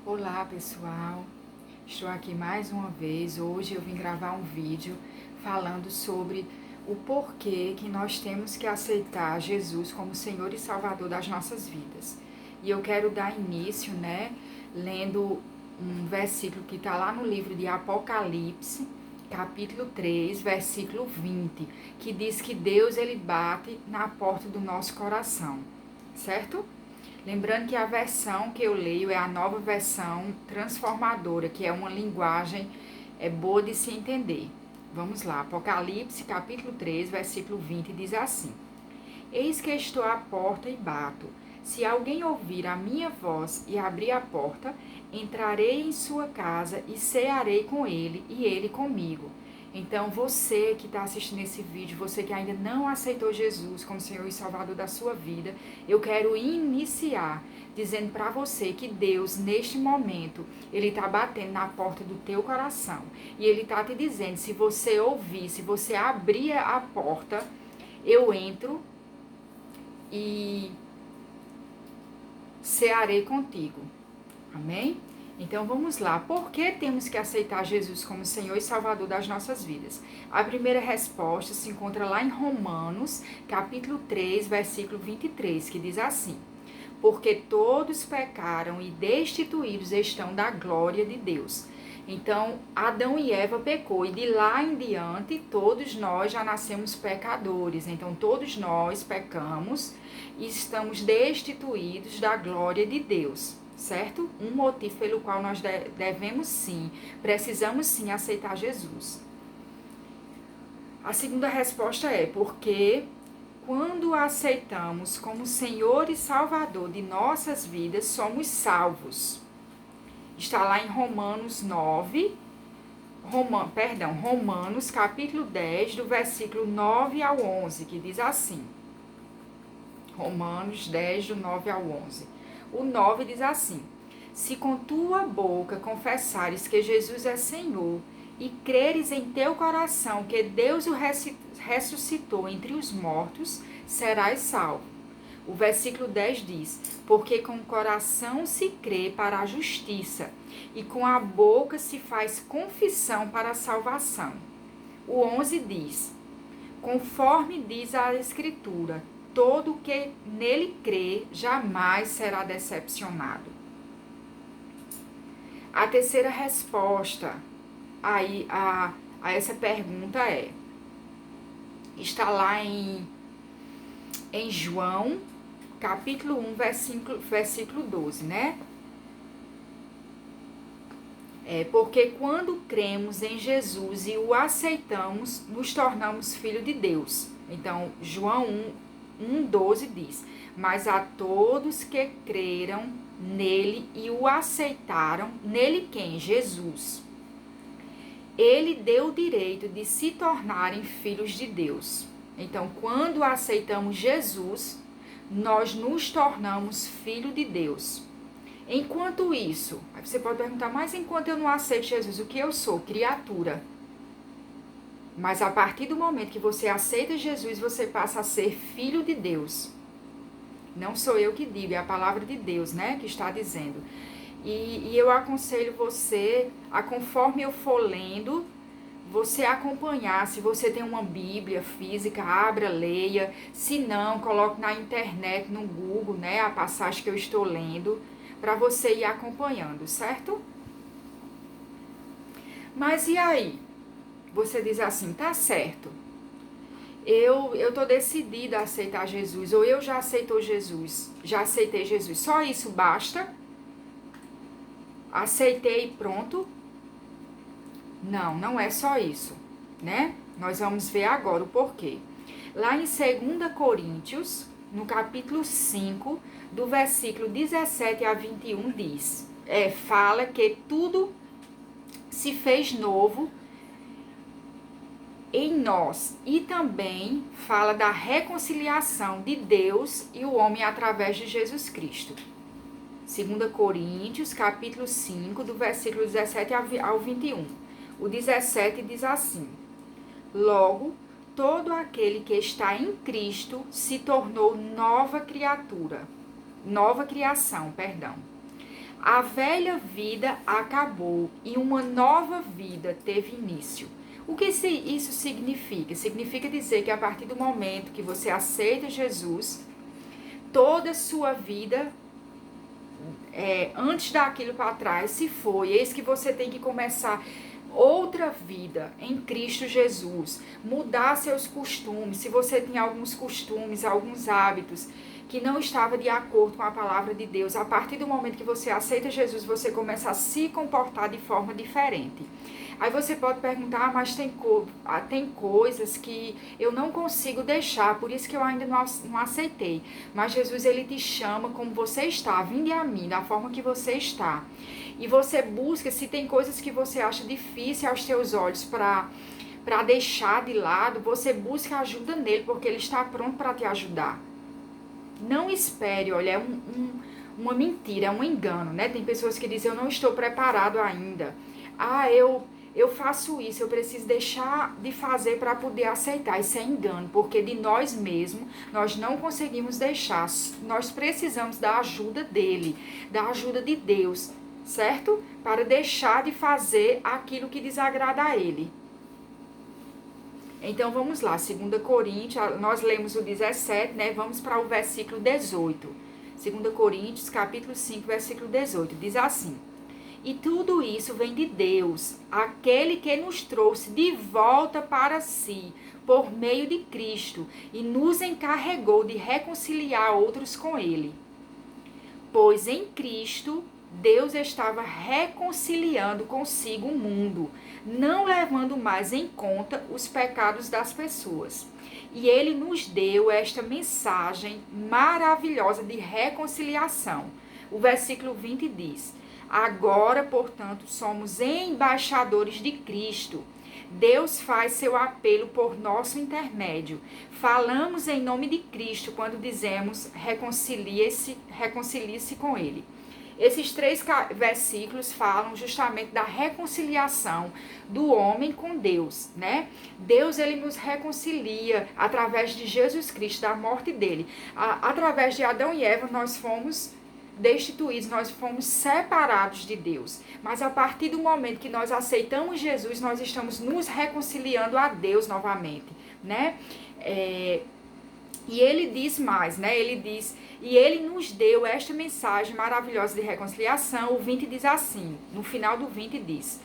Olá pessoal, estou aqui mais uma vez. Hoje eu vim gravar um vídeo falando sobre o porquê que nós temos que aceitar Jesus como Senhor e Salvador das nossas vidas. E eu quero dar início, lendo um versículo que está lá no livro de Apocalipse, capítulo 3, versículo 20, que diz que Deus ele bate na porta do nosso coração, certo? Lembrando que a versão que eu leio é a nova versão transformadora, que é uma linguagem boa de se entender. Vamos lá, Apocalipse capítulo 3, versículo 20 diz assim: Eis que estou à porta e bato. Se alguém ouvir a minha voz e abrir a porta, entrarei em sua casa e cearei com ele e ele comigo. Então, você que está assistindo esse vídeo, você que ainda não aceitou Jesus como Senhor e Salvador da sua vida, eu quero iniciar dizendo para você que Deus, neste momento, Ele está batendo na porta do teu coração. E Ele está te dizendo, se você ouvir, se você abrir a porta, eu entro e cearei contigo. Amém? Então vamos lá. Por que temos que aceitar Jesus como Senhor e Salvador das nossas vidas? A primeira resposta se encontra lá em Romanos, capítulo 3, versículo 23, que diz assim: Porque todos pecaram e destituídos estão da glória de Deus. Então, Adão e Eva pecou e de lá em diante todos nós já nascemos pecadores. Então, todos nós pecamos e estamos destituídos da glória de Deus. Certo? Um motivo pelo qual nós devemos sim, precisamos sim aceitar Jesus. A segunda resposta é porque quando aceitamos como Senhor e Salvador de nossas vidas, somos salvos. Está lá em Romanos 9, Romanos capítulo 10, do versículo 9 ao 11, que diz assim. Romanos 10, do 9 ao 11. O 9 diz assim: Se com tua boca confessares que Jesus é Senhor e creres em teu coração que Deus o ressuscitou entre os mortos, serás salvo. O versículo 10 diz: Porque com o coração se crê para a justiça e com a boca se faz confissão para a salvação. O 11 diz: Conforme diz a Escritura, todo que nele crê jamais será decepcionado. A terceira resposta a essa pergunta está lá em João, capítulo 1, versículo 12, né? Porque quando cremos em Jesus e o aceitamos, nos tornamos filhos de Deus. Então, João 1,12 diz: Mas a todos que creram nele e o aceitaram, nele quem? Jesus. Ele deu o direito de se tornarem filhos de Deus. Então, quando aceitamos Jesus, nós nos tornamos filhos de Deus. Enquanto isso, aí você pode perguntar, mas enquanto eu não aceito Jesus, o que eu sou? Criatura. Mas a partir do momento que você aceita Jesus, você passa a ser filho de Deus. Não sou eu que digo, é a palavra de Deus, né, que está dizendo. E eu aconselho você, conforme eu for lendo, você acompanhar. Se você tem uma Bíblia física, abra, leia. Se não, coloque na internet, no Google, né, a passagem que eu estou lendo, para você ir acompanhando, certo? Mas e aí? Você diz assim, tá certo, eu tô decidida a aceitar Jesus, ou eu já aceitei Jesus, só isso basta? Aceitei e pronto? Não, não é só isso, né? Nós vamos ver agora o porquê. Lá em 2 Coríntios, no capítulo 5, do versículo 17 a 21, diz, fala que tudo se fez novo em nós, e também fala da reconciliação de Deus e o homem através de Jesus Cristo. 2 Coríntios, capítulo 5, do versículo 17 ao 21. O 17 diz assim: Logo, todo aquele que está em Cristo se tornou nova criação. A velha vida acabou e uma nova vida teve início. O que isso significa? Significa dizer que a partir do momento que você aceita Jesus, toda a sua vida, antes daquilo para trás, se foi. Eis que você tem que começar outra vida em Cristo Jesus. Mudar seus costumes. Se você tem alguns costumes, alguns hábitos que não estava de acordo com a palavra de Deus, a partir do momento que você aceita Jesus, você começa a se comportar de forma diferente. Aí você pode perguntar, mas tem coisas que eu não consigo deixar, por isso que eu ainda não aceitei. Mas Jesus, ele te chama como você está, vinde a mim, da forma que você está. E você busca, se tem coisas que você acha difícil aos teus olhos para deixar de lado, você busca ajuda nele, porque ele está pronto para te ajudar. Não espere, olha, é uma mentira, é um engano, né? Tem pessoas que dizem, eu não estou preparado ainda. Eu faço isso, eu preciso deixar de fazer para poder aceitar. Isso é engano, porque de nós mesmos, nós não conseguimos deixar. Nós precisamos da ajuda dele, da ajuda de Deus, certo? Para deixar de fazer aquilo que desagrada a ele. Então, vamos lá, 2 Coríntios, nós lemos o 17, né? Vamos para o versículo 18. 2 Coríntios, capítulo 5, versículo 18, diz assim: e tudo isso vem de Deus, aquele que nos trouxe de volta para si, por meio de Cristo, e nos encarregou de reconciliar outros com ele. Pois em Cristo, Deus estava reconciliando consigo o mundo, não levando mais em conta os pecados das pessoas. E ele nos deu esta mensagem maravilhosa de reconciliação. O versículo 20 diz: agora, portanto, somos embaixadores de Cristo. Deus faz seu apelo por nosso intermédio. Falamos em nome de Cristo quando dizemos reconcilie-se com ele. Esses 3 versículos falam justamente da reconciliação do homem com Deus, né? Deus, ele nos reconcilia através de Jesus Cristo, da morte dele. Através de Adão e Eva, nós fomos destituídos, nós fomos separados de Deus. Mas a partir do momento que nós aceitamos Jesus, nós estamos nos reconciliando a Deus novamente, né? E ele diz mais, né? Ele diz, e ele nos deu esta mensagem maravilhosa de reconciliação. O 20 diz assim, no final do 20 diz: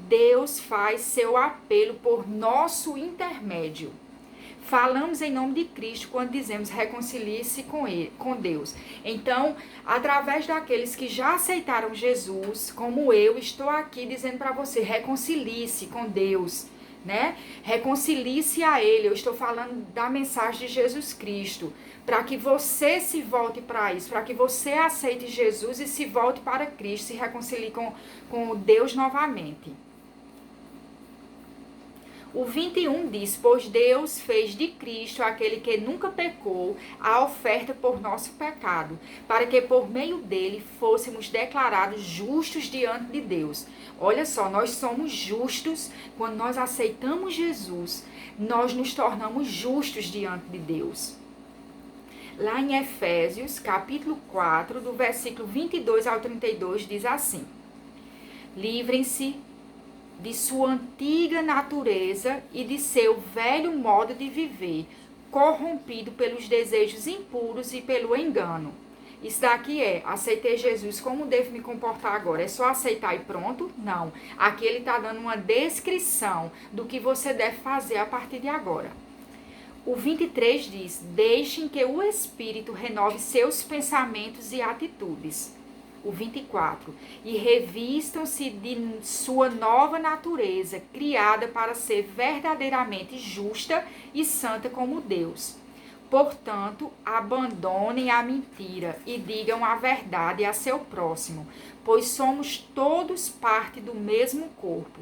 Deus faz seu apelo por nosso intermédio. Falamos em nome de Cristo quando dizemos reconcilie-se com Deus. Então, através daqueles que já aceitaram Jesus, como eu, estou aqui dizendo para você, reconcilie-se com Deus, né? Reconcilie-se a Ele. Eu estou falando da mensagem de Jesus Cristo, para que você se volte para isso, para que você aceite Jesus e se volte para Cristo, se reconcilie com Deus novamente. O 21 diz, pois Deus fez de Cristo, aquele que nunca pecou, a oferta por nosso pecado, para que por meio dele fôssemos declarados justos diante de Deus. Olha só, nós somos justos quando nós aceitamos Jesus, nós nos tornamos justos diante de Deus. Lá em Efésios, capítulo 4, do versículo 22 ao 32, diz assim: livrem-se de sua antiga natureza e de seu velho modo de viver, corrompido pelos desejos impuros e pelo engano. Isso daqui aceitei Jesus, como devo me comportar agora? É só aceitar e pronto? Não. Aqui ele está dando uma descrição do que você deve fazer a partir de agora. O 23 diz, deixem que o Espírito renove seus pensamentos e atitudes. O 24, e revistam-se de sua nova natureza, criada para ser verdadeiramente justa e santa como Deus. Portanto, abandonem a mentira e digam a verdade a seu próximo, pois somos todos parte do mesmo corpo.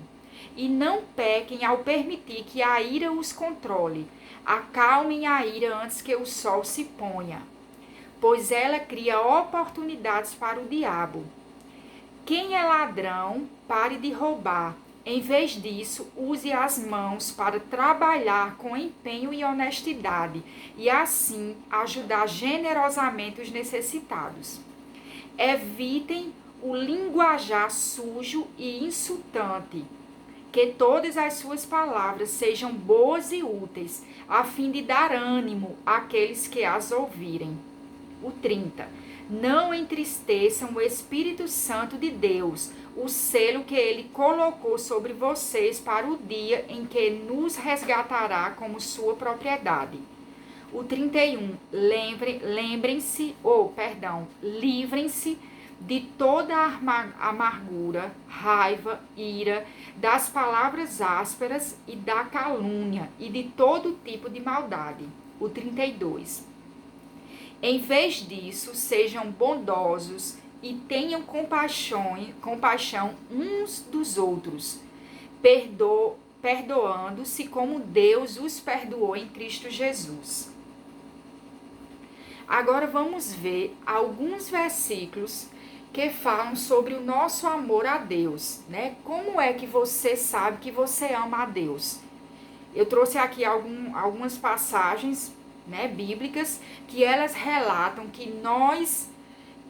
E não pequem ao permitir que a ira os controle. Acalmem a ira antes que o sol se ponha, pois ela cria oportunidades para o diabo. Quem é ladrão, pare de roubar. Em vez disso, use as mãos para trabalhar com empenho e honestidade e assim ajudar generosamente os necessitados. Evitem o linguajar sujo e insultante. Que todas as suas palavras sejam boas e úteis, a fim de dar ânimo àqueles que as ouvirem. O 30. Não entristeçam o Espírito Santo de Deus, o selo que ele colocou sobre vocês para o dia em que nos resgatará como sua propriedade. O 31. Livrem-se de toda a amargura, raiva, ira, das palavras ásperas e da calúnia e de todo tipo de maldade. O 32. Em vez disso, sejam bondosos e tenham compaixão uns dos outros, perdoando-se como Deus os perdoou em Cristo Jesus. Agora vamos ver alguns versículos que falam sobre o nosso amor a Deus, né? Como é que você sabe que você ama a Deus? Eu trouxe aqui algumas passagens, né, bíblicas, que elas relatam que nós,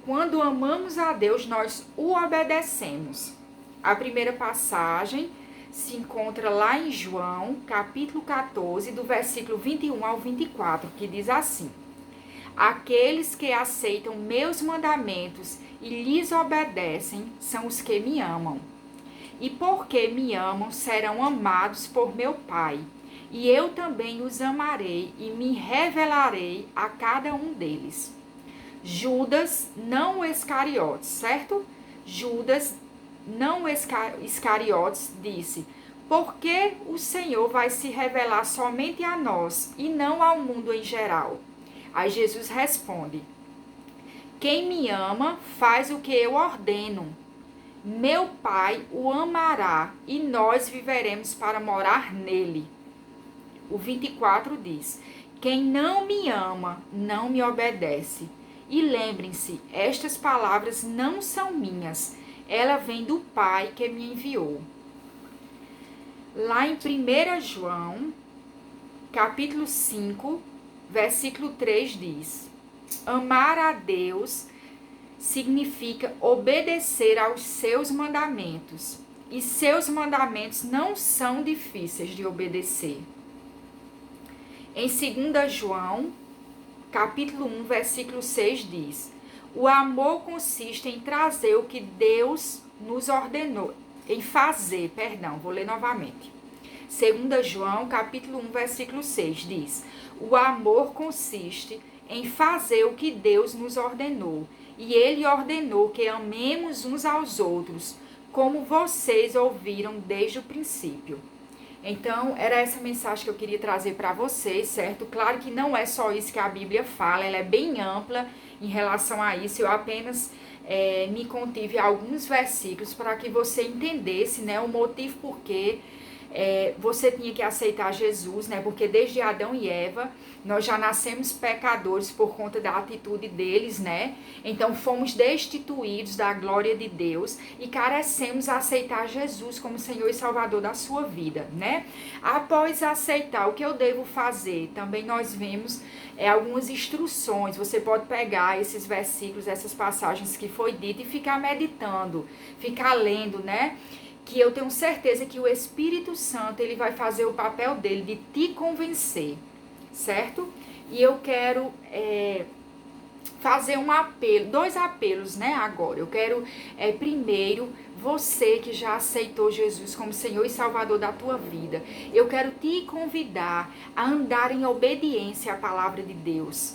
quando amamos a Deus, nós o obedecemos. A primeira passagem se encontra lá em João, capítulo 14, do versículo 21 ao 24, que diz assim: Aqueles que aceitam meus mandamentos e lhes obedecem são os que me amam. E porque me amam, serão amados por meu Pai. E eu também os amarei e me revelarei a cada um deles. Judas, não o Iscariotes, certo? Judas, não o Iscariotes, disse: Por que o Senhor vai se revelar somente a nós e não ao mundo em geral? Aí Jesus responde: Quem me ama faz o que eu ordeno. Meu Pai o amará e nós viveremos para morar nele. O 24 diz: Quem não me ama não me obedece. E lembrem-se, estas palavras não são minhas, ela vem do Pai que me enviou. Lá em 1 João, capítulo 5, versículo 3 diz: Amar a Deus significa obedecer aos seus mandamentos. E seus mandamentos não são difíceis de obedecer. Em 2 João, capítulo 1, versículo 6 diz: O amor consiste em trazer o que Deus nos ordenou, vou ler novamente. 2 João, capítulo 1, versículo 6 diz: O amor consiste em fazer o que Deus nos ordenou, e ele ordenou que amemos uns aos outros, como vocês ouviram desde o princípio. Então, era essa mensagem que eu queria trazer para vocês, certo? Claro que não é só isso que a Bíblia fala, ela é bem ampla em relação a isso. Eu apenas me contive a alguns versículos para que você entendesse, né, o motivo por que você tinha que aceitar Jesus, né? Porque desde Adão e Eva, nós já nascemos pecadores por conta da atitude deles, né? Então fomos destituídos da glória de Deus e carecemos aceitar Jesus como Senhor e Salvador da sua vida, né? Após aceitar, o que eu devo fazer? Também nós vemos algumas instruções. Você pode pegar esses versículos, essas passagens que foi dito e ficar meditando, ficar lendo, né? Que eu tenho certeza que o Espírito Santo, ele vai fazer o papel dele de te convencer, certo? E eu quero fazer dois apelos, né, agora. Eu quero, primeiro, você que já aceitou Jesus como Senhor e Salvador da tua vida, eu quero te convidar a andar em obediência à palavra de Deus.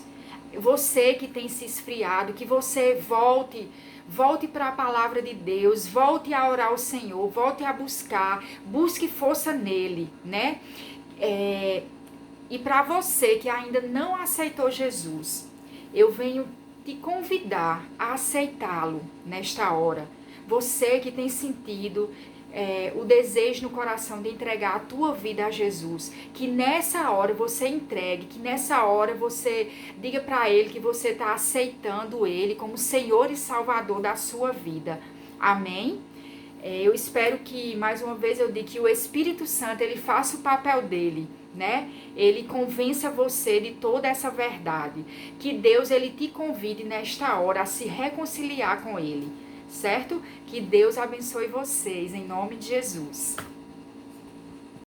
Você que tem se esfriado, que você volte para a palavra de Deus, volte a orar ao Senhor, volte a busque força nele, né? E para você que ainda não aceitou Jesus, eu venho te convidar a aceitá-lo nesta hora. Você que tem sentido o desejo no coração de entregar a tua vida a Jesus, que nessa hora você entregue, que nessa hora você diga para ele que você está aceitando ele como Senhor e Salvador da sua vida. Amém? Eu espero que, mais uma vez eu digo, que o Espírito Santo, ele faça o papel dele, né? Ele convença você de toda essa verdade. Que Deus, ele te convide nesta hora a se reconciliar com ele. certo? Que Deus abençoe vocês, em nome de Jesus.